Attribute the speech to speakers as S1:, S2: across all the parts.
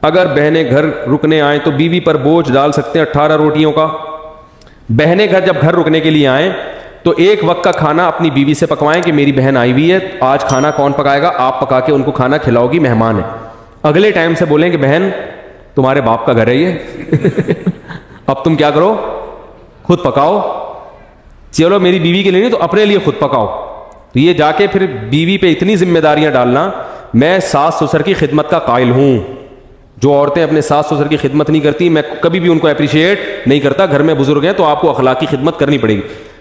S1: اگر بہنیں گھر رکنے آئیں تو بیوی پر بوجھ ڈال سکتے ہیں 18 روٹیوں کا. بہنیں گھر جب گھر رکنے کے لیے آئیں تو ایک وقت کا کھانا اپنی بیوی سے پکوائیں کہ میری بہن آئی ہوئی ہے, آج کھانا کون پکائے گا, آپ پکا کے ان کو کھانا کھلاؤ گی, مہمان ہے. اگلے ٹائم سے بولیں کہ بہن تمہارے باپ کا گھر ہے یہ, اب تم کیا کرو, خود پکاؤ. چلو میری بیوی کے لیے نہیں تو اپنے لیے خود پکاؤ. تو یہ جا کے پھر بیوی پہ اتنی ذمہ داریاں ڈالنا. میں ساس سسر کی خدمت کا قائل ہوں. جو عورتیں اپنے ساس سسر کی خدمت نہیں کرتی, میں کبھی بھی ان کو اپریشیٹ نہیں کرتا. گھر میں بزرگ ہیں تو آپ کو اخلاقی خدمت کرنی پڑے گی,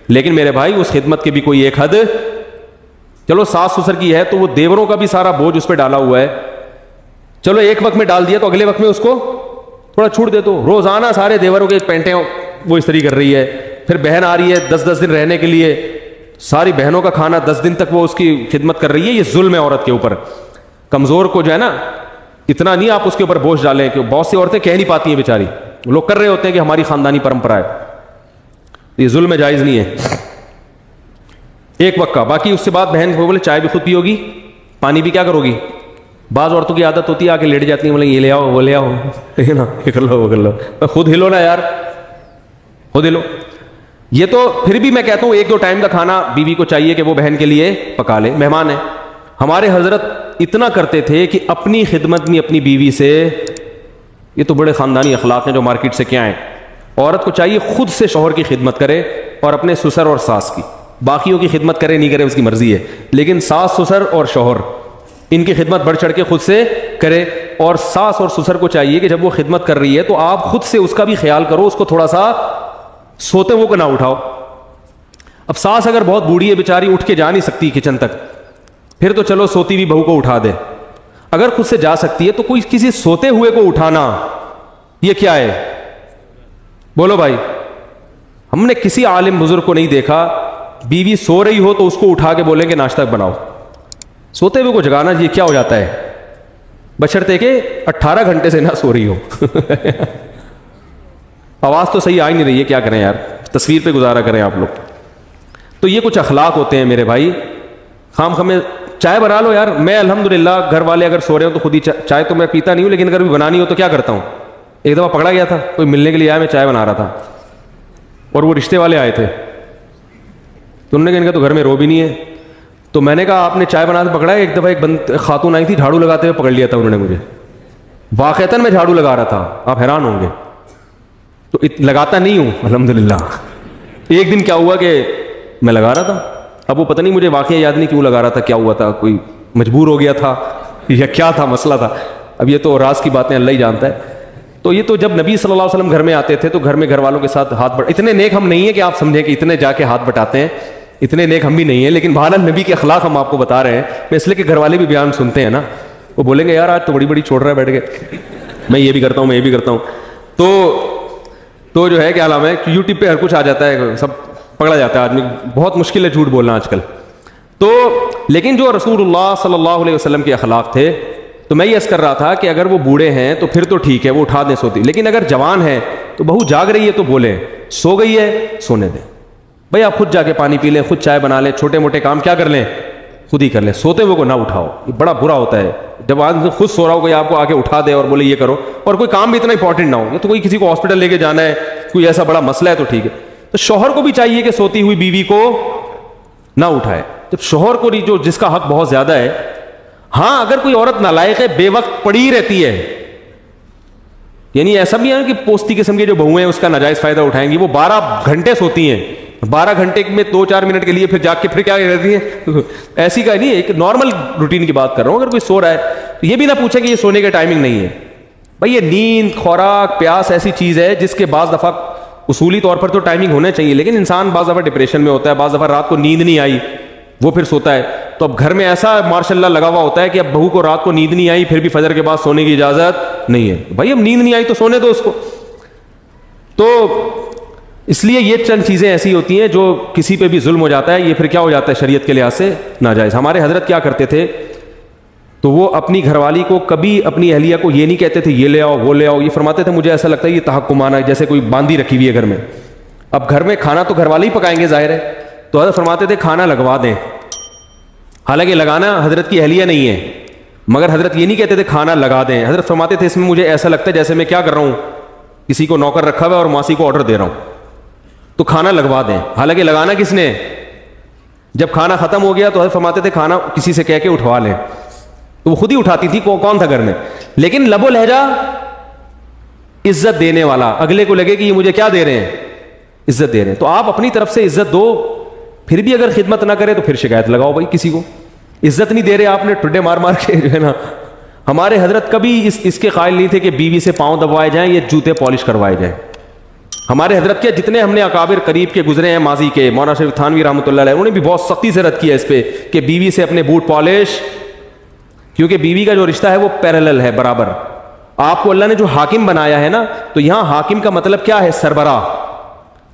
S1: لیکن میرے بھائی اس خدمت کی بھی کوئی ایک حد. چلو ساس سسر کی ہے تو وہ دیوروں کا بھی سارا بوجھ اس پہ ڈالا ہوا ہے. چلو ایک وقت میں ڈال دیا تو اگلے وقت میں اس کو تھوڑا چھوٹ دے. تو روزانہ سارے دیوروں کے پینٹیں وہ استری کر رہی ہے. پھر بہن آ رہی ہے 10 دن رہنے کے لیے, ساری بہنوں کا کھانا 10 دن تک وہ اس کی خدمت کر رہی ہے. یہ ظلم ہے عورت کے اوپر. کمزور کو جو ہے نا اتنا نہیں آپ اس کے اوپر بوجھ ڈالیں, کہ بہت سی عورتیں کہہ نہیں پاتی ہیں بیچاری, لوگ کر رہے ہوتے ہیں کہ ہماری خاندانی پرمپرا ہے. یہ ظلم جائز نہیں ہے. ایک وقت کا. باقی اس سے بعد بہن کو بولے چائے بھی خود پیو گی, پانی بھی کیا کرو گی. بعض عورتوں کی عادت ہوتی ہے آ کے لیٹ جاتی ہیں, بولے یہ لے آؤ وہ لے آؤ, نا یہ کر لو وہ کر لو. خود ہلو نا یار, خود ہلو. یہ تو پھر بھی میں کہتا ہوں 1-2 ٹائم کا کھانا بیوی کو چاہیے کہ وہ بہن کے لیے پکا لے, مہمان ہے. ہمارے حضرت اتنا کرتے تھے کہ اپنی خدمت میں اپنی بیوی سے, یہ تو بڑے خاندانی اخلاق ہیں جو مارکیٹ سے کیا ہیں. عورت کو چاہیے خود سے شوہر کی خدمت کرے اور اپنے سسر اور ساس کی. باقیوں کی خدمت کرے نہیں کرے اس کی مرضی ہے, لیکن ساس سسر اور شوہر ان کی خدمت بڑھ چڑھ کے خود سے کرے. اور ساس اور سسر کو چاہیے کہ جب وہ خدمت کر رہی ہے تو آپ خود سے اس کا بھی خیال کرو, اس کو تھوڑا سا سوتے وہ کو نہ اٹھاؤ. اب ساس اگر بہت بوڑھی ہے بیچاری, اٹھ کے جا نہیں سکتی کچن تک, پھر تو چلو سوتی ہوئی بہو کو اٹھا دے. اگر خود سے جا سکتی ہے تو کوئی کسی سوتے ہوئے کو اٹھانا یہ کیا ہے؟ بولو بھائی. ہم نے کسی عالم بزرگ کو نہیں دیکھا بیوی سو رہی ہو تو اس کو اٹھا کے بولیں گے ناشتہ بناؤ. سوتے ہوئے کو جگانا یہ کیا ہو جاتا ہے, بشرطے کہ 18 گھنٹے سے نہ سو رہی ہو. آواز تو صحیح آ ہی نہیں رہی ہے, کیا کریں یار, تصویر پہ گزارا کریں آپ لوگ. تو یہ کچھ اخلاق ہوتے ہیں میرے بھائی. خام خامے چائے بنا لو یار. میں الحمدللہ گھر والے اگر سو رہے ہو تو خود ہی چائے تو میں پیتا نہیں ہوں, لیکن اگر بھی بنانی ہو تو کیا کرتا ہوں. ایک دفعہ پکڑا گیا تھا, کوئی ملنے کے لیے آیا, میں چائے بنا رہا تھا اور وہ رشتے والے آئے تھے, تو انہوں نے کہا ان کا تو گھر میں رو بھی نہیں ہے. تو میں نے کہا آپ نے چائے بنا کے پکڑا ہے. ایک دفعہ ایک خاتون آئی تھی, جھاڑو لگاتے ہوئے پکڑ لیا تھا انہوں نے مجھے. واقعتاً میں جھاڑو لگا رہا تھا, آپ حیران ہوں گے. تو لگاتا نہیں ہوں الحمدللہ. ایک دن کیا ہوا کہ میں لگا رہا تھا, اب وہ پتہ نہیں مجھے واقعہ یاد نہیں کیوں لگا رہا تھا, کیا ہوا تھا, کوئی مجبور ہو گیا تھا یا کیا تھا مسئلہ تھا. اب یہ تو راز کی باتیں اللہ ہی جانتا ہے. تو یہ تو جب نبی صلی اللہ علیہ وسلم گھر میں آتے تھے تو گھر میں گھر والوں کے ساتھ ہاتھ بٹ, اتنے نیک ہم نہیں ہیں کہ آپ سمجھیں کہ اتنے جا کے ہاتھ بٹاتے ہیں, اتنے نیک ہم بھی نہیں ہیں, لیکن بہرحال نبی کے اخلاق ہم آپ کو بتا رہے ہیں. میں اس لیے کہ گھر والے بھی بیان سنتے ہیں نا, وہ بولیں گے یار آج تو بڑی بڑی چھوڑ رہا ہے بیٹھ کے, میں یہ بھی کرتا ہوں, میں یہ بھی کرتا ہوں. تو جو ہے کیا نام ہے, یوٹیوب پہ ہر کچھ آ جاتا ہے, سب پکڑا جاتا ہے آدمی. بہت مشکل ہے جھوٹ بولنا آج کل. تو لیکن جو رسول اللہ صلی اللہ علیہ وسلم کے اخلاق تھے, تو میں یہ عرض کر رہا تھا کہ اگر وہ بوڑھے ہیں تو پھر تو ٹھیک ہے, وہ اٹھا دیں سوتی. لیکن اگر جوان ہے تو بہو جاگ رہی ہے تو بولیں, سو گئی ہے سونے دیں. بھائی آپ خود جا کے پانی پی لیں, خود چائے بنا لیں, چھوٹے موٹے کام کیا کر لیں خود ہی کر لیں. سوتے ہوئے کو نہ اٹھاؤ, یہ بڑا برا ہوتا ہے. جب آدمی خود سو رہا ہو کوئی آپ کو آ کے اٹھا دے اور بولے یہ کرو, اور کوئی کام بھی اتنا امپورٹنٹ نہ ہو, تو کوئی کسی کو ہاسپٹل لے کے جانا ہے, کوئی ایسا بڑا مسئلہ ہے تو ٹھیک ہے. تو شوہر کو بھی چاہیے کہ سوتی ہوئی بیوی کو نہ اٹھائے. جب شوہر کو جو جس کا حق بہت زیادہ ہے. ہاں اگر کوئی عورت نالائق ہے, بے وقت پڑی رہتی ہے, یعنی ایسا بھی ہے کہ پوستی قسم کی جو بہویں ہیں اس کا ناجائز فائدہ اٹھائیں گی, وہ 12 گھنٹے سوتی ہیں, 12 گھنٹے میں 2-4 منٹ کے لیے پھر جاگ کے پھر کیا رہتی ہیں, ایسی کا نہیں, ایک نارمل روٹین کی بات کر رہا ہوں. اگر کوئی سو رہا ہے تو یہ بھی نہ پوچھے کہ یہ سونے کا ٹائمنگ نہیں ہے. بھائی یہ نیند, خوراک, پیاس ایسی چیز ہے جس کے بعض دفعہ اصولی طور پر تو ٹائمنگ ہونا چاہیے, لیکن انسان بعض دفعہ ڈپریشن میں ہوتا ہے, بعض دفعہ رات کو نیند نہیں آئی وہ پھر سوتا ہے. تو اب گھر میں ایسا ماشاء اللہ لگا ہوا ہوتا ہے کہ اب بہو کو رات کو نیند نہیں آئی, پھر بھی فجر کے بعد سونے کی اجازت نہیں ہے. بھائی اب نیند نہیں آئی تو سونے دو اس کو. تو اس لیے یہ چند چیزیں ایسی ہوتی ہیں جو کسی پہ بھی ظلم ہو جاتا ہے, یہ پھر کیا ہو جاتا ہے شریعت کے لحاظ سے ناجائز. ہمارے حضرت کیا کرتے تھے, تو وہ اپنی گھر والی کو کبھی اپنی اہلیہ کو یہ نہیں کہتے تھے یہ لے آؤ وہ لے آؤ. یہ فرماتے تھے مجھے ایسا لگتا ہے یہ تحکمانہ ہے, جیسے کوئی باندھی رکھی ہوئی ہے گھر میں. اب گھر میں کھانا تو گھر والے ہی پکائیں گے ظاہر ہے, تو حضرت فرماتے تھے کھانا لگوا دیں. حالانکہ لگانا حضرت کی اہلیہ نہیں ہے, مگر حضرت یہ نہیں کہتے تھے کھانا لگا دیں. حضرت فرماتے تھے اس میں مجھے ایسا لگتا ہے جیسے میں کیا کر رہا ہوں, کسی کو نوکر رکھا ہوا ہے اور ماسی کو آرڈر دے رہا ہوں, تو کھانا لگوا دیں. حالانکہ لگانا کس نے, جب کھانا ختم ہو گیا تو حضرت فرماتے تھے کھانا کسی سے کہہ کے اٹھوا لیں, تو وہ خود ہی اٹھاتی تھی, کون تھا گھر میں. لیکن لب و لہجہ عزت دینے والا, اگلے کو لگے کہ یہ مجھے کیا دے رہے ہیں, عزت دے رہے ہیں. تو آپ اپنی طرف سے عزت دو, پھر بھی اگر خدمت نہ کرے تو پھر شکایت لگاؤ بھائی کسی کو. عزت نہیں دے رہے آپ نے, ٹڈے مار مار کے جو ہے نا. ہمارے حضرت کبھی اس کے قائل نہیں تھے کہ بیوی سے پاؤں دبوائے جائیں یا جوتے پالش کروائے جائیں. ہمارے حضرت کے جتنے ہم نے اکابر قریب کے گزرے ہیں ماضی کے, مولانا شریف تھانوی رحمۃ اللہ علیہ, انہوں نے بھی بہت سختی سے رد کیا اس پہ کہ بیوی سے اپنے بوٹ پالش, کیونکہ بیوی کا جو رشتہ ہے وہ پیرالل ہے, برابر. آپ کو اللہ نے جو حاکم بنایا ہے نا, تو یہاں حاکم کا مطلب کیا ہے, سربراہ.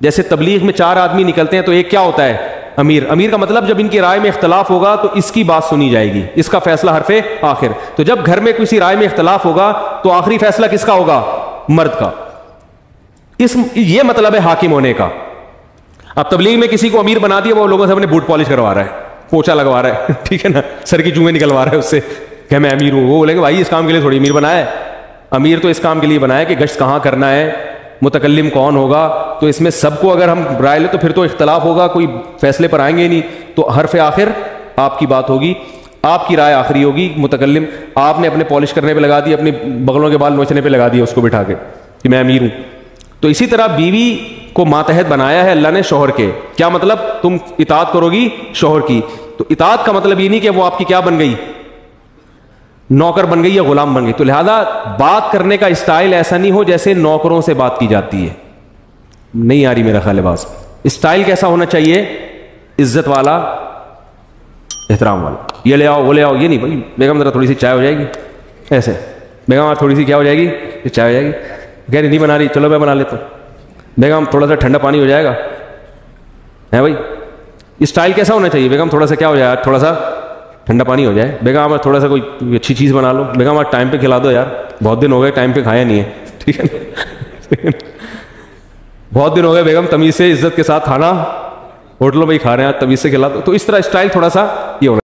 S1: جیسے تبلیغ میں 4 آدمی نکلتے ہیں تو ایک کیا ہوتا ہے, امیر. امیر کا مطلب جب ان کی رائے میں اختلاف ہوگا تو اس کی بات سنی جائے گی, اس کا فیصلہ حرف آخر. تو جب گھر میں کسی رائے میں اختلاف ہوگا تو آخری فیصلہ کس کا ہوگا, مرد کا. یہ مطلب ہے حاکم ہونے کا. اب تبلیغ میں کسی کو امیر بنا دیا, وہ لوگوں سے اپنے بوٹ پالش کروا رہا ہے, پوچھا لگوا رہا ہے, ٹھیک ہے نا, سر کی چونگیں نکلوا رہا ہے اس سے کہ میں امیر ہوں. وہ بولیں گے بھائی اس کام کے لیے تھوڑی امیر بنایا ہے, امیر تو اس کام کے لیے بنایا کہ گشت کہاں کرنا ہے, متکلم کون ہوگا. تو اس میں سب کو اگر ہم رائے لیں تو پھر تو اختلاف ہوگا, کوئی فیصلے پر آئیں گے نہیں. تو حرف آخر آپ کی بات ہوگی, آپ کی رائے آخری ہوگی. متکلم آپ نے اپنے پالش کرنے پہ لگا دی, اپنے بغلوں کے بال نوچنے پہ لگا دیا اس کو بٹھا کے کہ میں امیر ہوں. تو اسی طرح بیوی کو ماتحت بنایا ہے اللہ نے شوہر کے. کیا مطلب, تم اطاعت کرو گی شوہر کی. تو اطاعت کا مطلب یہ نہیں کہ وہ آپ کی کیا بن گئی, نوکر بن گئی یا غلام بن گئی. تو لہذا بات کرنے کا اسٹائل ایسا نہیں ہو جیسے نوکروں سے بات کی جاتی ہے. نہیں آ رہی میرا خیال ہے بات. اسٹائل کیسا ہونا چاہیے, عزت والا, احترام والا. یہ لے آؤ وہ لے آؤ, یہ نہیں بھائی بیگم ذرا تھوڑی سی چائے ہو جائے گی, ایسے بیگم تھوڑی سی کیا ہو جائے گی, چائے ہو جائے گی. کہہ رہی نہیں بنا رہی, چلو میں بنا لیتا ہوں. بیگم تھوڑا سا ٹھنڈا پانی ہو جائے گا, ہے بھائی. اسٹائل کیسا ہونا چاہیے, بیگم تھوڑا سا کیا ہو جائے, تھوڑا سا ٹھنڈا پانی ہو جائے. بیگم تھوڑا سا کوئی اچھی چیز بنا لو. بیگم آج ٹائم پہ کھلا دو یار, بہت دن ہو گئے ٹائم پہ کھایا نہیں ہے, ٹھیک ہے. بہت دن ہو گئے بیگم, تمیز سے عزت کے ساتھ کھانا ہوٹلوں میں ہی کھا رہے ہیں, تمیز سے کھلا دو. تو اس طرح اسٹائل تھوڑا سا یہ ہونا